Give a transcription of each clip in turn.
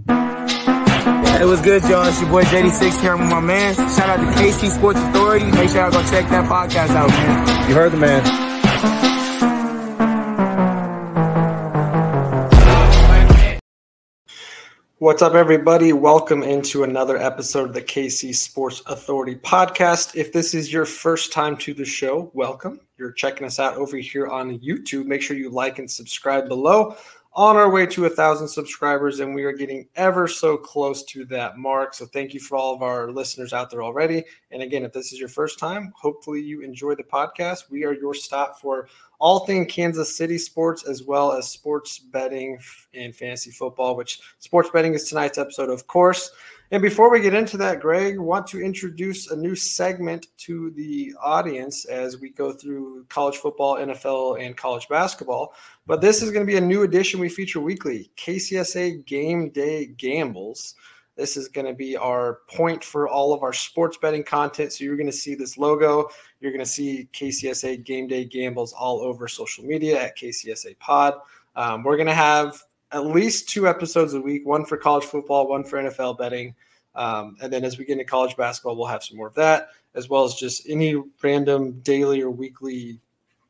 It was good, John. It's your boy JD6 here with my man. Shout out to KC Sports Authority. Make sure y'all go check that podcast out, man. You heard the man. What's up, everybody? Welcome into another episode of the KC Sports Authority podcast. If this is your first time to the show, welcome. You're checking us out over here on YouTube. Make sure you like and subscribe below. On our way to 1,000 subscribers, and we are getting ever so close to that mark. So thank you for all of our listeners out there already. And again, if this is your first time, hopefully you enjoy the podcast. We are your stop for all things Kansas City sports, as well as sports betting and fantasy football, which sports betting is tonight's episode, of course. And before we get into that, Greg, want to introduce a new segment to the audience as we go through college football, NFL, and college basketball. But this is going to be a new edition we feature weekly, KCSA Gameday Gambles. This is going to be our point for all of our sports betting content. So you're going to see this logo. You're going to see KCSA Gameday Gambles all over social media at KCSA Pod. We're going to have at least 2 episodes a week, one for college football, one for NFL betting. And then as we get into college basketball, we'll have some more of that, as well as just any random daily or weekly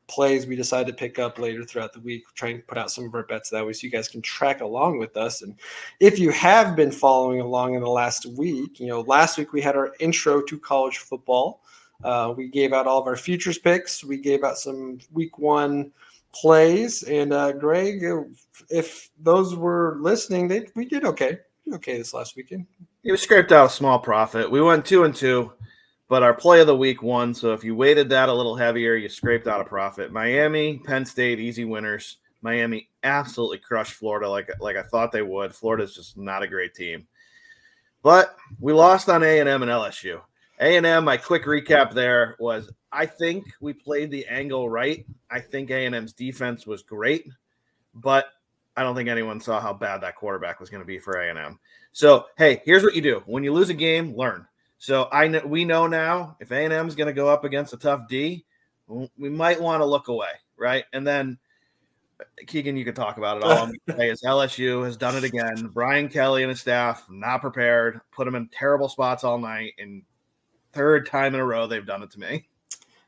plays we decide to pick up later throughout the week. Try and put out some of our bets that way so you guys can track along with us. And if you have been following along in the last week, last week we had our intro to college football. We gave out all of our futures picks. We gave out some week 1 plays. And Greg, if those were listening, we did okay. This last weekend. We scraped out a small profit. We went 2-2, but our play of the week won. So if you weighted that a little heavier, you scraped out a profit. Miami, Penn State, easy winners. Miami absolutely crushed Florida like I thought they would. Florida's just not a great team. But we lost on A&M and LSU. A&M, my quick recap there was I think we played the angle right. I think A&M's defense was great, but I don't think anyone saw how bad that quarterback was going to be for A&M. So, hey, here's what you do. When you lose a game, learn. So we know now if A&M is going to go up against a tough D, we might want to look away, right? And then, Keegan, you can talk about it. All I'm going to say is LSU has done it again. Brian Kelly and his staff, not prepared, put them in terrible spots all night, and third time in a row they've done it to me.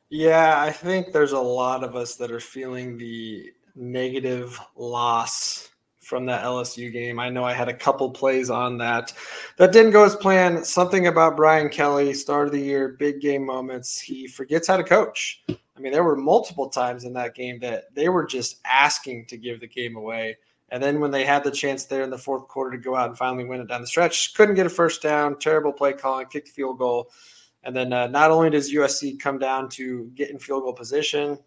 Yeah, I think there's a lot of us that are feeling the negative loss from that LSU game. I know I had a couple plays on that didn't go as planned. Something about Brian Kelly, start of the year, big game moments. He forgets how to coach. I mean, there were multiple times in that game that they were just asking to give the game away. And then when they had the chance there in the fourth quarter to go out and finally win it down the stretch, couldn't get a first down, terrible play calling, kicked the field goal. And then not only does USC come down to get in field goal position,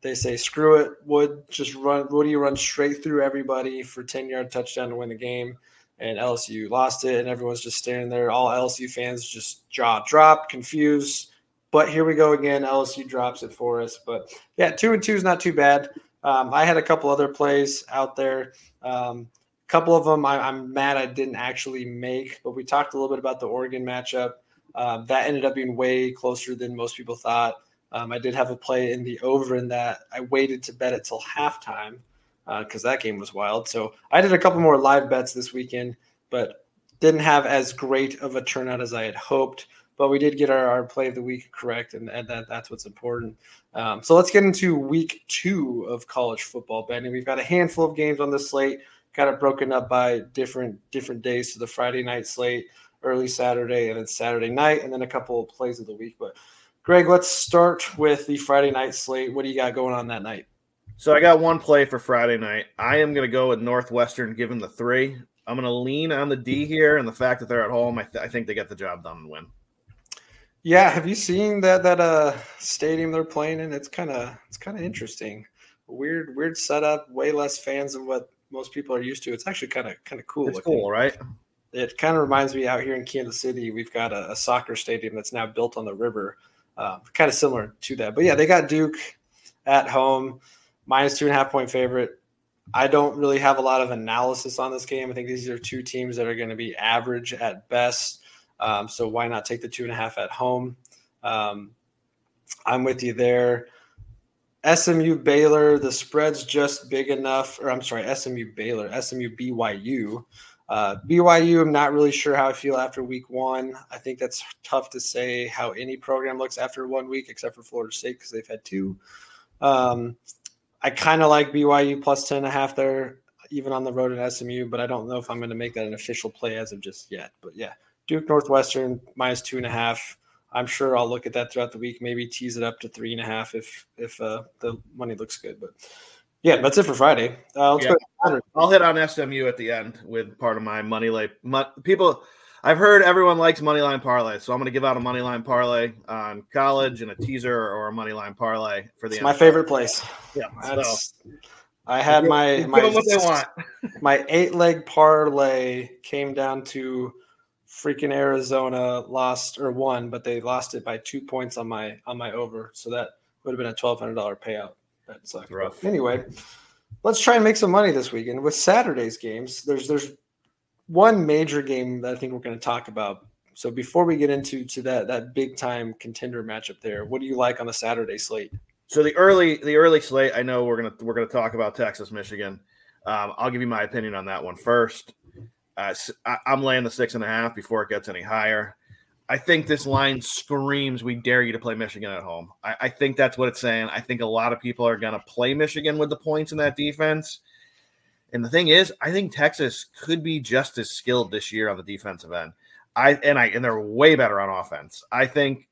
they say, screw it, Woody run straight through everybody for 10-yard touchdown to win the game. And LSU lost it, and everyone's just standing there. All LSU fans just jaw dropped, confused. But here we go again. LSU drops it for us. But, yeah, 2-2 is not too bad. I had a couple other plays out there. A couple of them I'm mad I didn't actually make. But we talked a little bit about the Oregon matchup. That ended up being way closer than most people thought. I did have a play in the over in that. I waited to bet it till halftime because that game was wild. So I did a couple more live bets this weekend, but didn't have as great of a turnout as I had hoped. But we did get our play of the week correct, and that's what's important. So let's get into week 2 of college football betting. We've got a handful of games on the slate, got it broken up by different days. So the Friday night slate, early Saturday, and then Saturday night, and then a couple of plays of the week. But Greg, let's start with the Friday night slate. What do you got going on that night? So I got one play for Friday night. I am going to go with Northwestern, give them the 3. I'm going to lean on the D here, and the fact that they're at home, I think they get the job done and win. Yeah, have you seen that stadium they're playing in? It's kind of interesting. Weird setup. Way less fans than what most people are used to. It's actually kind of cool. It's cool, right? It kind of reminds me out here in Kansas City. We've got a soccer stadium that's now built on the river. Kind of similar to that. But, yeah, they got Duke at home, -2.5-point favorite. I don't really have a lot of analysis on this game. I think these are 2 teams that are going to be average at best. So why not take the 2.5 at home? I'm with you there. SMU Baylor, the spread's just big enough. Or I'm sorry, SMU Baylor, SMU BYU. BYU, I'm not really sure how I feel after week one. I think that's tough to say how any program looks after 1 week, except for Florida State because they've had 2. I kind of like BYU plus 10.5 there, even on the road at SMU, but I don't know if I'm going to make that an official play as of just yet. But yeah, Duke Northwestern minus 2.5. I'm sure I'll look at that throughout the week, maybe tease it up to 3.5 if the money looks good. But yeah, that's it for Friday. Let's go. I'll hit on SMU at the end with part of my money line. People, I've heard everyone likes money line parlay, so I'm going to give out a money line parlay on college and a teaser or a money line parlay for the. It's my favorite place. Yeah, I had my what they want. My 8-leg parlay came down to freaking Arizona won, but they lost it by 2 points on my over, so that would have been a $1,200 payout. That sucked. Rough. But anyway, let's try and make some money this weekend with Saturday's games. There's one major game that I think we're going to talk about. So before we get into that big time contender matchup there, what do you like on the Saturday slate? So the early slate, I know we're gonna talk about Texas, Michigan. I'll give you my opinion on that one first. I'm laying the 6.5 before it gets any higher. I think this line screams, we dare you to play Michigan at home. I think that's what it's saying. I think a lot of people are going to play Michigan with the points in that defense. And the thing is, I think Texas could be just as skilled this year on the defensive end. And they're way better on offense. I think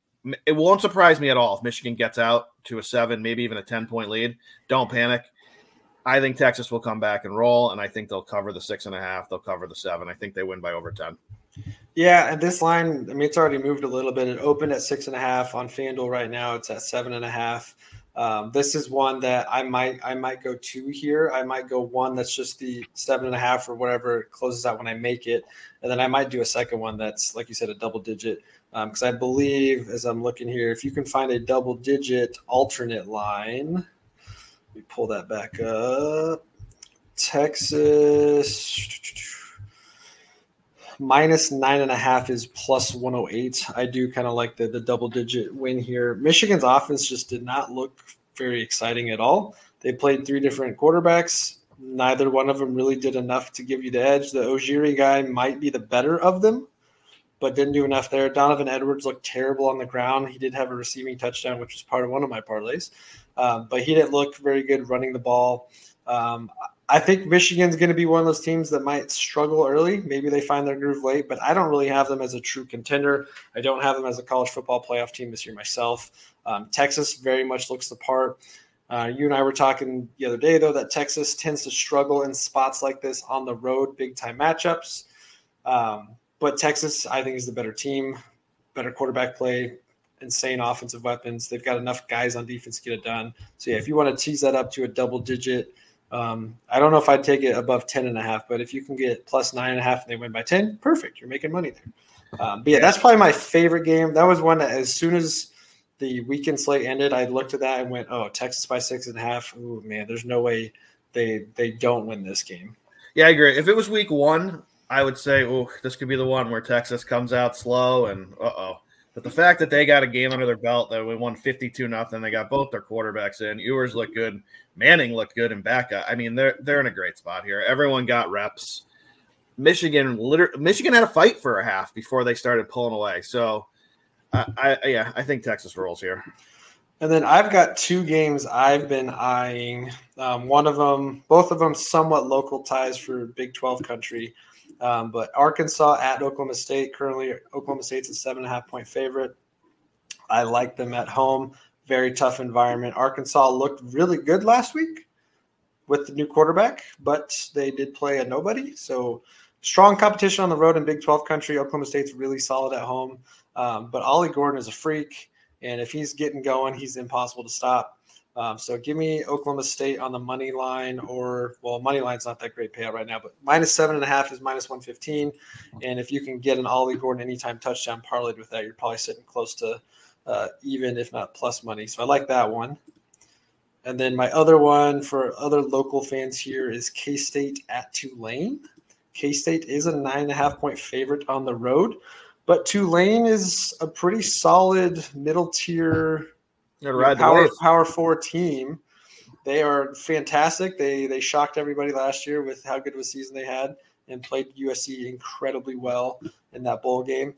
it won't surprise me at all if Michigan gets out to a 7, maybe even a 10-point lead. Don't panic. I think Texas will come back and roll, and I think they'll cover the 6.5. They'll cover the 7. I think they win by over 10. Yeah, and this line, I mean, it's already moved a little bit. It opened at 6.5 on FanDuel right now. It's at 7.5. This is one that I might go 2 here. I might go 1 that's just the 7.5 or whatever it closes out when I make it, and then I might do a second one that's, like you said, a double digit. Because I believe, as I'm looking here, if you can find a double digit alternate line, let me pull that back up. Texas minus 9.5 is plus 108. I do kind of like the double digit win here. Michigan's offense just did not look very exciting at all. They played 3 different quarterbacks. Neither one of them really did enough to give you the edge. The Ojiri guy might be the better of them, but didn't do enough there. Donovan Edwards looked terrible on the ground. He did have a receiving touchdown, which was part of one of my parlays, but he didn't look very good running the ball. I think Michigan's going to be one of those teams that might struggle early. Maybe they find their groove late, but I don't really have them as a true contender. I don't have them as a college football playoff team this year myself. Texas very much looks the part. You and I were talking the other day, though, that Texas tends to struggle in spots like this on the road, big-time matchups. But Texas, I think, is the better team, better quarterback play, insane offensive weapons. They've got enough guys on defense to get it done. So, yeah, if you want to tease that up to a double digit, I don't know if I'd take it above 10.5, but if you can get plus 9.5 and they win by 10, perfect. You're making money there. But, yeah, that's probably my favorite game. That was one that as soon as the weekend slate ended, I looked at that and went, oh, Texas by 6.5. Ooh, man, there's no way they don't win this game. Yeah, I agree. If it was week 1, I would say, oh, this could be the one where Texas comes out slow and But the fact that they got a game under their belt, that we won 52-0, they got both their quarterbacks in. Ewers looked good. Manning looked good in backup. I mean, they're in a great spot here. Everyone got reps. Michigan had a fight for a half before they started pulling away. So, I think Texas rolls here. And then I've got 2 games I've been eyeing. Both of them somewhat local ties for Big 12 country. But Arkansas at Oklahoma State. Currently, Oklahoma State's a 7.5-point favorite. I like them at home. Very tough environment. Arkansas looked really good last week with the new quarterback, but they did play a nobody. So strong competition on the road in Big 12 country. Oklahoma State's really solid at home. But Ollie Gordon is a freak, and if he's getting going, he's impossible to stop. So give me Oklahoma State on the money line, money line's not that great payout right now, but minus 7.5 is minus 115. And if you can get an Ollie Gordon anytime touchdown parlayed with that, you're probably sitting close to even, if not plus money. So I like that one. And then my other one for other local fans here is K-State at Tulane. K-State is a 9.5-point favorite on the road, but Tulane is a pretty solid middle tier Power 4 team. They are fantastic. They shocked everybody last year with how good of a season they had. and played USC incredibly well in that bowl game.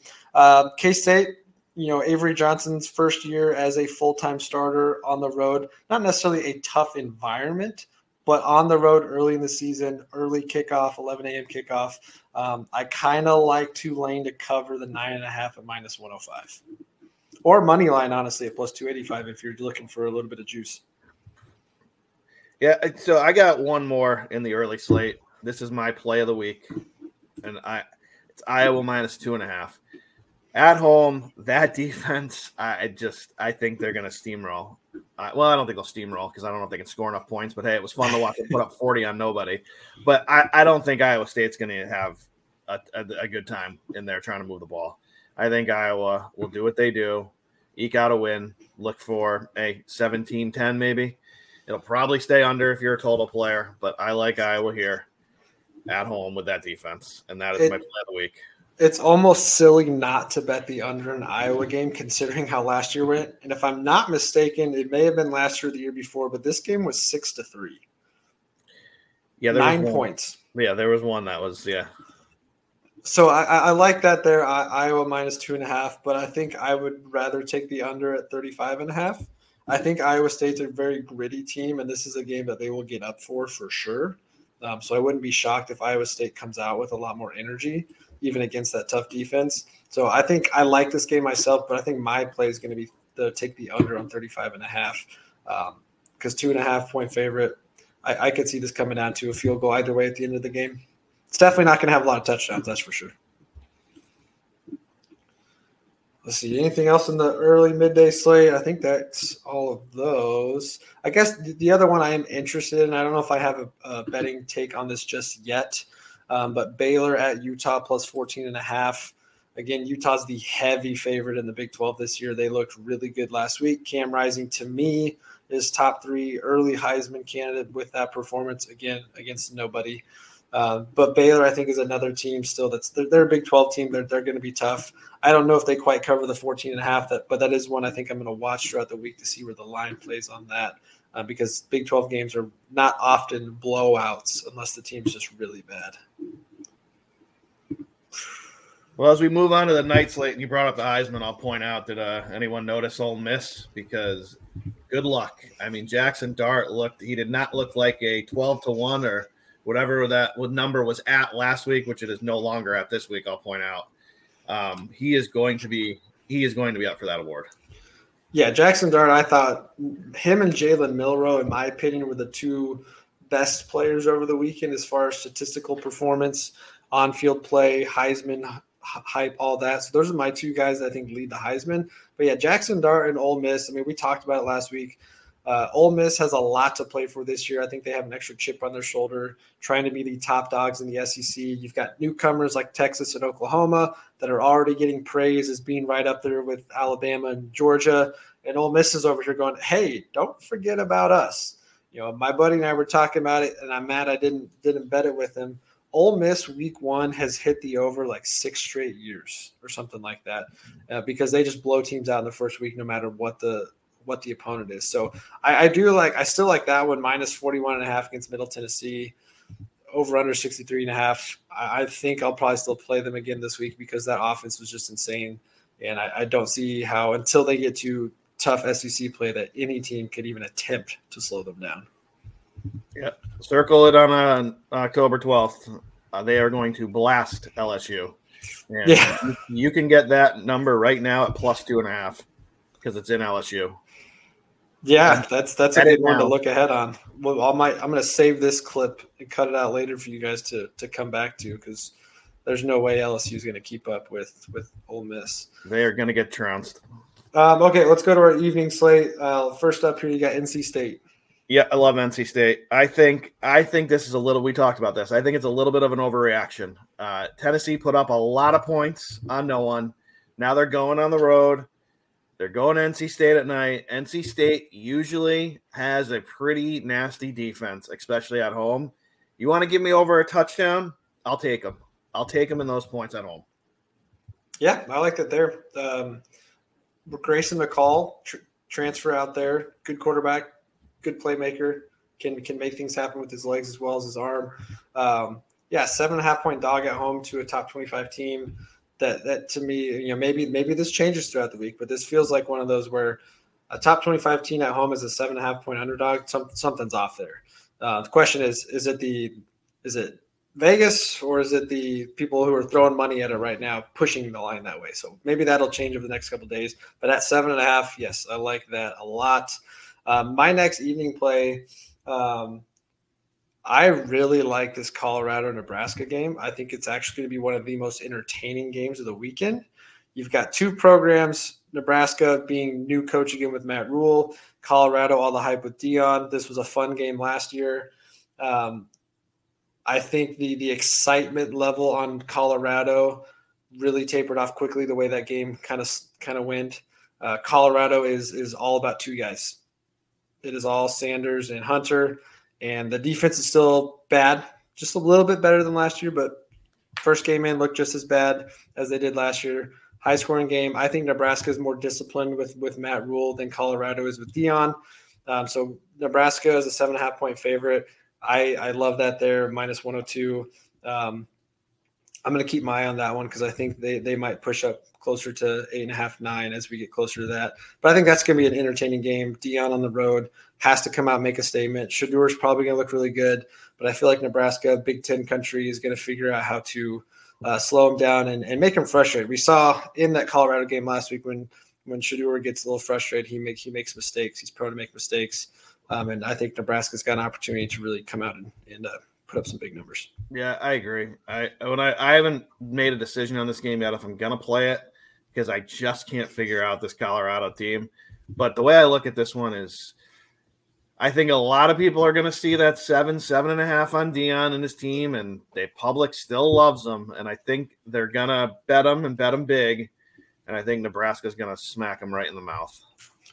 K-State, Avery Johnson's first year as a full-time starter on the road, not necessarily a tough environment, but on the road early in the season, early kickoff, 11 a.m. kickoff. I kind of like Tulane to cover the 9.5 at -105. Or money line, honestly, at +285 if you're looking for a little bit of juice. Yeah, so I got one more in the early slate. This is my play of the week, and it's Iowa -2.5. At home, that defense, I think they're going to steamroll. I don't think they'll steamroll because I don't know if they can score enough points. But, hey, it was fun to watch them put up 40 on nobody. But I don't think Iowa State's going to have a good time in there trying to move the ball. I think Iowa will do what they do, eke out a win, look for a 17-10 maybe. It'll probably stay under if you're a total player, but I like Iowa here at home with that defense, and that is my play of the week. It's almost silly not to bet the under an Iowa game considering how last year went. And if I'm not mistaken, it may have been last year or the year before, but this game was 6-3. Yeah, there 9 was points. Yeah, there was one that was, yeah. So I like that there, Iowa -2.5, but I think I would rather take the under at 35.5. I think Iowa State's a very gritty team, and this is a game that they will get up for sure. So I wouldn't be shocked if Iowa State comes out with a lot more energy, even against that tough defense. So I think I like this game myself, but I think my play is going to be to take the under on 35.5 because 2.5 point favorite. I could see this coming down to a field goal either way at the end of the game. It's definitely not going to have a lot of touchdowns, that's for sure. Let's see. Anything else in the early midday slate? I think that's all of those. I guess the other one I am interested in, I don't know if I have a betting take on this just yet, but Baylor at Utah +14.5. Again, Utah's the heavy favorite in the Big 12 this year. They looked really good last week. Cam Rising, to me, is top 3 early Heisman candidate with that performance, again, against nobody. But Baylor, I think, is another team still they're a Big 12 team. They're going to be tough. I don't know if they quite cover the 14.5, but that is one I think I'm going to watch throughout the week to see where the line plays on that because Big 12 games are not often blowouts unless the team's just really bad. Well, as we move on to the night slate, and you brought up the Heisman, I'll point out, did anyone notice Ole Miss? Because good luck. I mean, Jackson Dart he did not look like a 12-1 or whatever that number was at last week, which it is no longer at this week, I'll point out. He is going to be up for that award. Yeah, Jackson Dart, I thought him and Jalen Milroe, in my opinion, were the two best players over the weekend as far as statistical performance, on-field play, Heisman hype, all that. So those are my two guys that I think lead the Heisman. But yeah, Jackson Dart and Ole Miss, I mean, we talked about it last week. Ole Miss has a lot to play for this year. I think they have an extra chip on their shoulder, trying to be the top dogs in the SEC. You've got newcomers like Texas and Oklahoma that are already getting praise as being right up there with Alabama and Georgia. And Ole Miss is over here going, hey, don't forget about us. My buddy and I were talking about it, and I'm mad I didn't bet it with him. Ole Miss week 1 has hit the over like 6 straight years or something like that because they just blow teams out in the first week no matter what the opponent is. So I still like that one -41.5 against Middle Tennessee, over under 63.5. I think I'll probably still play them again this week because that offense was just insane. And I don't see how until they get to tough SEC play that any team could even attempt to slow them down. Yeah, circle it on October 12th. They are going to blast LSU. And yeah, you can get that number right now at +2.5 because it's in LSU. Yeah, that's a good one to look ahead on. Well, I'm going to save this clip and cut it out later for you guys to come back to because there's no way LSU is going to keep up with Ole Miss. They are going to get trounced. Okay, let's go to our evening slate. First up here, you got NC State. Yeah, I love NC State. I think this is we talked about this. I think it's a little bit of an overreaction. Tennessee put up a lot of points on no one. Now they're going on the road. They're going to NC State at night. NC State usually has a pretty nasty defense, especially at home. You want to give me over a touchdown? I'll take them. I'll take them in those points at home. Yeah, I like that there. Grayson McCall, transfer out there, good quarterback. Good playmaker, can make things happen with his legs as well as his arm. yeah, 7.5-point dog at home to a top 25 team. That to me, maybe this changes throughout the week, but this feels like one of those where a top 25 team at home is a 7.5-point underdog. Something's off there. The question is it Vegas, or is it the people who are throwing money at it right now pushing the line that way? So maybe that'll change over the next couple of days. But at 7.5, yes, I like that a lot. My next evening play, I really like this Colorado-Nebraska game. I think it's actually going to be one of the most entertaining games of the weekend. You've got two programs, Nebraska being new coach again with Matt Rule, Colorado, all the hype with Dion. This was a fun game last year. I think the excitement level on Colorado really tapered off quickly the way that game kind of went. Colorado is all about two guys. It is all Sanders and Hunter, and the defense is still bad, just a little bit better than last year, but first game in looked just as bad as they did last year. High-scoring game. I think Nebraska is more disciplined with Matt Rule than Colorado is with Dion. So Nebraska is a 7.5-point favorite. I love that there, minus 102. I'm going to keep my eye on that one because I think they might push up closer to 8.5, 9 as we get closer to that. But I think that's going to be an entertaining game. Dion on the road has to come out and make a statement. Shadour's probably going to look really good, but I feel like Nebraska, Big Ten country, is going to figure out how to slow him down and make him frustrated. We saw in that Colorado game last week when Shadour gets a little frustrated, he makes mistakes. He's prone to make mistakes. And I think Nebraska's got an opportunity to really come out and put up some big numbers. Yeah, I agree. I haven't made a decision on this game yet if I'm going to play it because I just can't figure out this Colorado team. But the way I look at this one is I think a lot of people are going to see that 7.5 on Dion and his team, and the public still loves them. And I think they're going to bet them big. And I think Nebraska's going to smack them right in the mouth.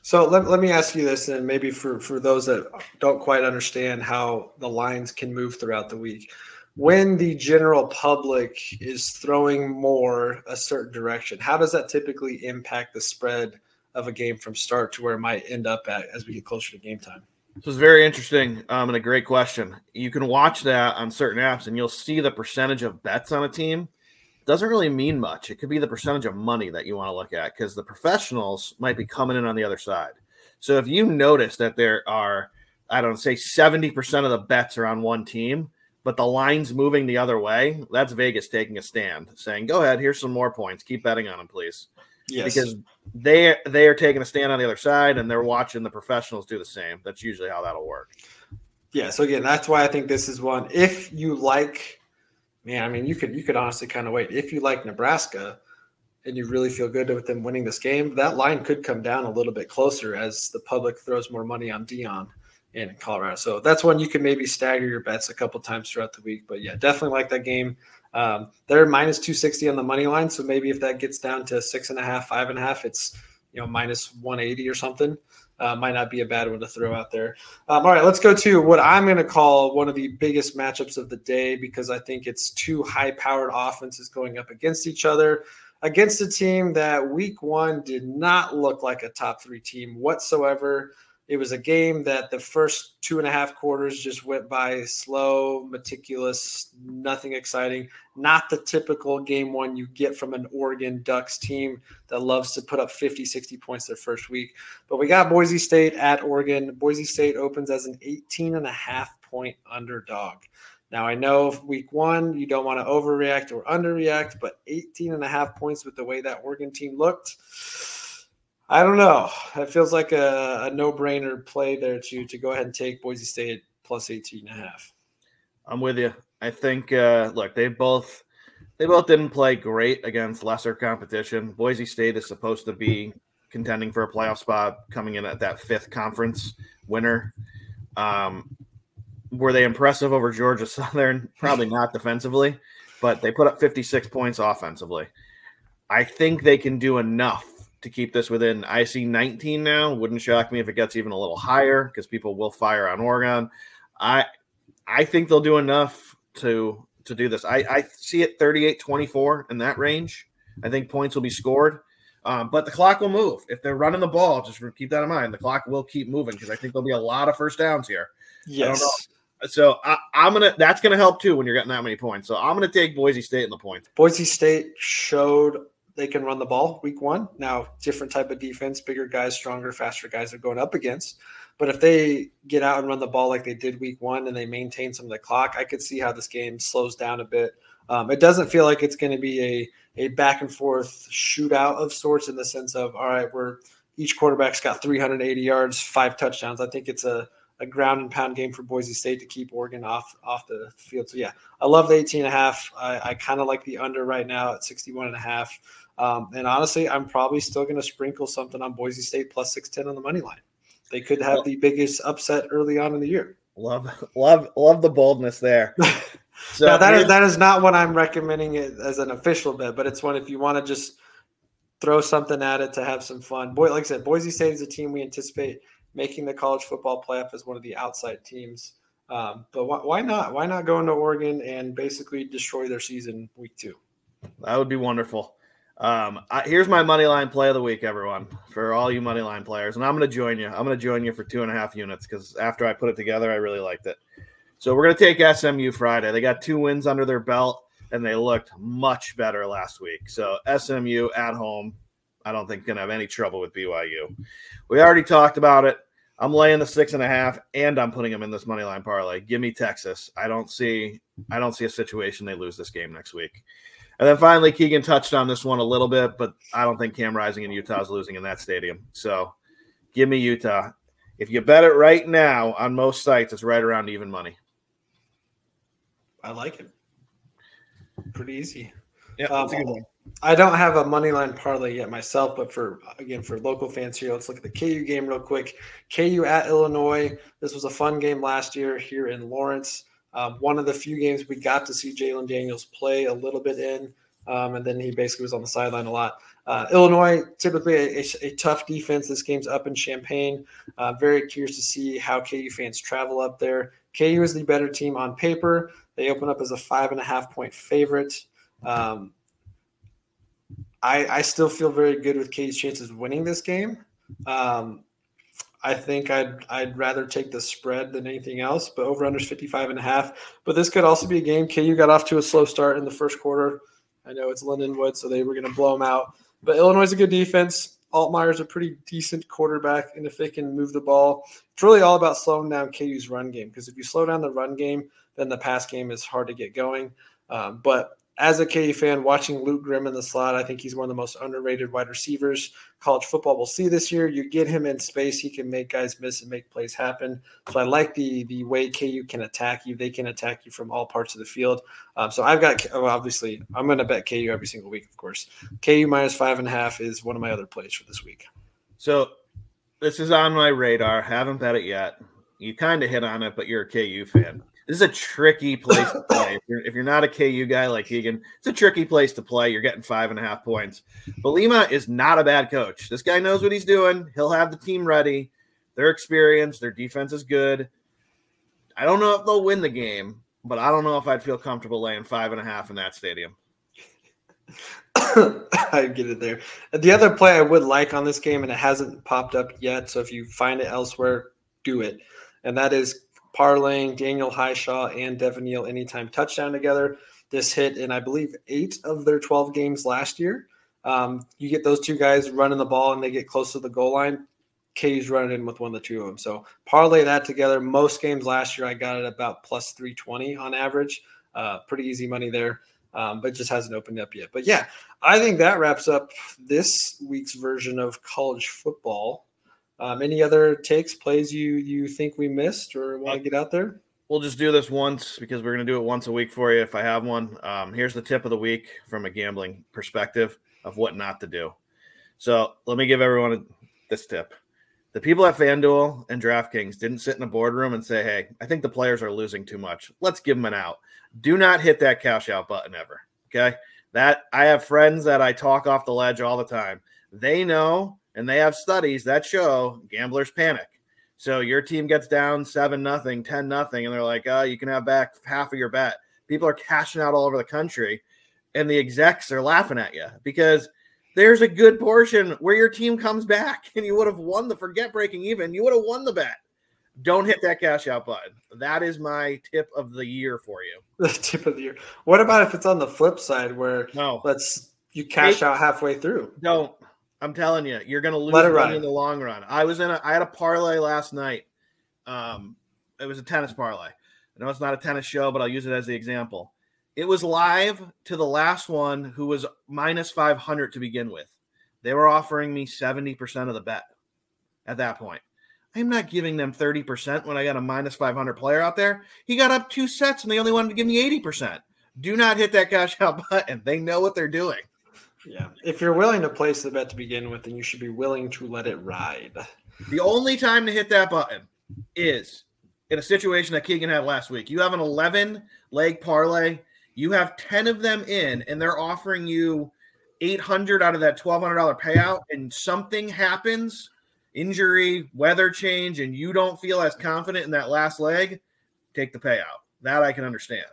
So let me ask you this, and maybe for those that don't quite understand how the lines can move throughout the week. When the general public is throwing more a certain direction, how does that typically impact the spread of a game from start to where it might end up at as we get closer to game time? This was very interesting and a great question. You can watch that on certain apps, and you'll see the percentage of bets on a team. Doesn't really mean much. It could be the percentage of money that you want to look at because the professionals might be coming in on the other side. So if you notice that there are, say 70% of the bets are on one team, but the line's moving the other way, that's Vegas taking a stand, saying, go ahead, here's some more points. Keep betting on them, please. Yes. Because they are taking a stand on the other side, and they're watching the professionals do the same. That's usually how that'll work. Yeah, so again, that's why I think this is one. If you like – man, I mean, you could honestly kind of wait. If you like Nebraska and you really feel good with them winning this game, that line could come down a little bit closer as the public throws more money on Dion in Colorado. So that's one you can maybe stagger your bets a couple times throughout the week. But, yeah, definitely like that game. They're minus 260 on the money line, so maybe if that gets down to 6.5, 5.5, it's minus 180 or something. Might not be a bad one to throw out there. All right, let's go to what I'm going to call one of the biggest matchups of the day because I think it's two high-powered offenses going up against each other, against a team that week one did not look like a top 3 team whatsoever. It was a game that the first 2.5 quarters just went by slow, meticulous, nothing exciting. Not the typical game one you get from an Oregon Ducks team that loves to put up 50, 60 points their first week. But we got Boise State at Oregon. Boise State opens as an 18.5-point underdog. Now, I know week one, you don't want to overreact or underreact, but 18.5 points with the way that Oregon team looked – I don't know. It feels like a no-brainer play there to go ahead and take Boise State plus 18.5. I'm with you. I think, look, they both didn't play great against lesser competition. Boise State is supposed to be contending for a playoff spot coming in at that 5th conference winner. Were they impressive over Georgia Southern? Probably not defensively, but they put up 56 points offensively. I think they can do enough to keep this within. I see 19 now. Wouldn't shock me if it gets even a little higher because people will fire on Oregon. I think they'll do enough to do this. I see it 38-24 in that range. I think points will be scored, but the clock will move. If they're running the ball, just keep that in mind. The clock will keep moving because I think there'll be a lot of first downs here. Yes. So that's gonna help too when you're getting that many points. So I'm gonna take Boise State in the points. Boise State showed they can run the ball week 1. Now, different type of defense, bigger guys, stronger, faster guys they're going up against. But if they get out and run the ball like they did week 1 and they maintain some of the clock, I could see how this game slows down a bit. It doesn't feel like it's going to be a back and forth shootout of sorts in the sense of, all right, each quarterback's got 380 yards, 5 touchdowns. I think it's a ground and pound game for Boise State to keep Oregon off the field. So, yeah, I love the 18.5. I kind of like the under right now at 61.5. And honestly, I'm probably still going to sprinkle something on Boise State plus 610 on the money line. They could have the biggest upset early on in the year. Love the boldness there. So now that is not what I'm recommending it as an official bet, but it's one if you want to just throw something at it to have some fun. Like I said, Boise State is a team we anticipate making the college football playoff as one of the outside teams. But why not? Why not go into Oregon and basically destroy their season week 2? That would be wonderful. Here's my money line play of the week, everyone, for all you money line players. And I'm going to join you. I'm going to join you for 2.5 units because after I put it together, I really liked it. So we're going to take SMU Friday. They got 2 wins under their belt, and they looked much better last week. So SMU at home, I don't think going to have any trouble with BYU. We already talked about it. I'm laying the 6.5, and I'm putting them in this money line parlay. Give me Texas. I don't see a situation they lose this game next week. And then finally, Keegan touched on this one a little bit, but I don't think Cam Rising and Utah is losing in that stadium. So give me Utah. If you bet it right now on most sites, it's right around even money. I like it. Pretty easy. Yeah, that's a good one. I don't have a money line parlay yet myself, but for local fans here, let's look at the KU game real quick. KU at Illinois. This was a fun game last year here in Lawrence. One of the few games we got to see Jalen Daniels play a little bit in, and then he basically was on the sideline a lot. Illinois, typically a tough defense. This game's up in Champaign. Very curious to see how KU fans travel up there. KU is the better team on paper. They open up as a 5.5-point favorite. I still feel very good with KU's chances of winning this game. I think I'd rather take the spread than anything else, but over-under's 55.5. But this could also be a game. KU got off to a slow start in the first quarter. I know it's Lindenwood, so they were going to blow them out. But Illinois is a good defense. Altmaier's a pretty decent quarterback, and if they can move the ball, it's really all about slowing down KU's run game, because if you slow down the run game, then the pass game is hard to get going. But as a KU fan, watching Luke Grimm in the slot, I think he's one of the most underrated wide receivers college football will see this year. You get him in space, he can make guys miss and make plays happen. So I like the way KU can attack you. They can attack you from all parts of the field. So I've got obviously, I'm going to bet KU every single week, of course. KU minus 5.5 is one of my other plays for this week. So this is on my radar. Haven't bet it yet. You kind of hit on it, but you're a KU fan. This is a tricky place to play. If you're not a KU guy like Keegan, it's a tricky place to play. You're getting 5.5 points. But Lima is not a bad coach. This guy knows what he's doing. He'll have the team ready. They're experienced. Their defense is good. I don't know if they'll win the game, but I don't know if I'd feel comfortable laying 5.5 in that stadium. I get it there. The other play I would like on this game, and it hasn't popped up yet, so if you find it elsewhere, do it. And that is parlaying Daniel Hishaw and Devin Neal anytime touchdown together. This hit in, I believe, 8 of their 12 games last year. You get those two guys running the ball and they get close to the goal line. KU's running in with one of the two of them. So parlay that together. Most games last year, I got it about plus 320 on average. Pretty easy money there, but it just hasn't opened up yet. But yeah, I think that wraps up this week's version of college football. Any other takes, plays you think we missed or want to get out there? We'll just do this once because we're going to do it once a week for you if I have one. Here's the tip of the week from a gambling perspective of what not to do. So let me give everyone this tip. The people at FanDuel and DraftKings didn't sit in a boardroom and say, hey, I think the players are losing too much. Let's give them an out. Do not hit that cash out button ever, okay? That I have friends that I talk off the ledge all the time. They know – and they have studies that show gamblers panic. So your team gets down 7-0, 10-0, and they're like, oh, you can have back half of your bet. People are cashing out all over the country, and the execs are laughing at you because there's a good portion where your team comes back and you would have won forget breaking even. You would have won the bet. don't hit that cash out button. That is my tip of the year for you. The tip of the year. What about if it's on the flip side where you cash out halfway through? Don't. I'm telling you, you're going to lose money in the long run. I had a parlay last night. It was a tennis parlay. I know it's not a tennis show, but I'll use it as the example. It was live to the last one who was minus 500 to begin with. They were offering me 70% of the bet at that point. I'm not giving them 30% when I got a minus 500 player out there. He got up 2 sets and they only wanted to give me 80%. Do not hit that cash out button. They know what they're doing. Yeah. If you're willing to place the bet to begin with, then you should be willing to let it ride. The only time to hit that button is in a situation that Keegan had last week. You have an 11-leg parlay. You have 10 of them in, and they're offering you $800 out of that $1,200 payout, and something happens, injury, weather change, and you don't feel as confident in that last leg, take the payout. That I can understand.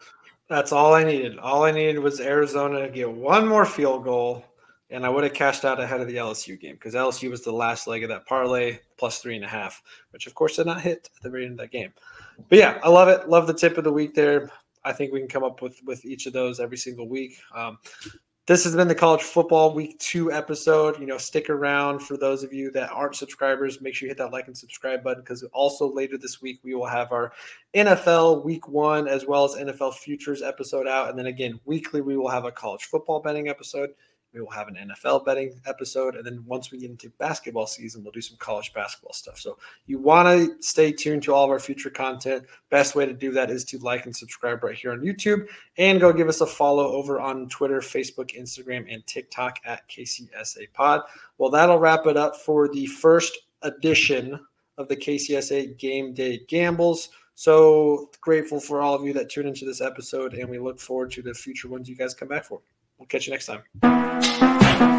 That's all I needed. All I needed was Arizona to get one more field goal, and I would have cashed out ahead of the LSU game because LSU was the last leg of that parlay, plus 3.5, which, of course, did not hit at the very end of that game. But, yeah, I love it. Love the tip of the week there. I think we can come up with each of those every single week. This has been the College Football Week 2 episode. Stick around for those of you that aren't subscribers. Make sure you hit that like and subscribe button because also later this week we will have our NFL Week 1 as well as NFL Futures episode out. And then again, weekly we will have a college football betting episode. We will have an NFL betting episode. And then once we get into basketball season, we'll do some college basketball stuff. So you want to stay tuned to all of our future content. Best way to do that is to like and subscribe right here on YouTube and go give us a follow over on Twitter, Facebook, Instagram, and TikTok at KCSA Pod. Well, that'll wrap it up for the first edition of the KCSA Gameday Gambles. So grateful for all of you that tune into this episode, and we look forward to the future ones you guys come back for. We'll catch you next time.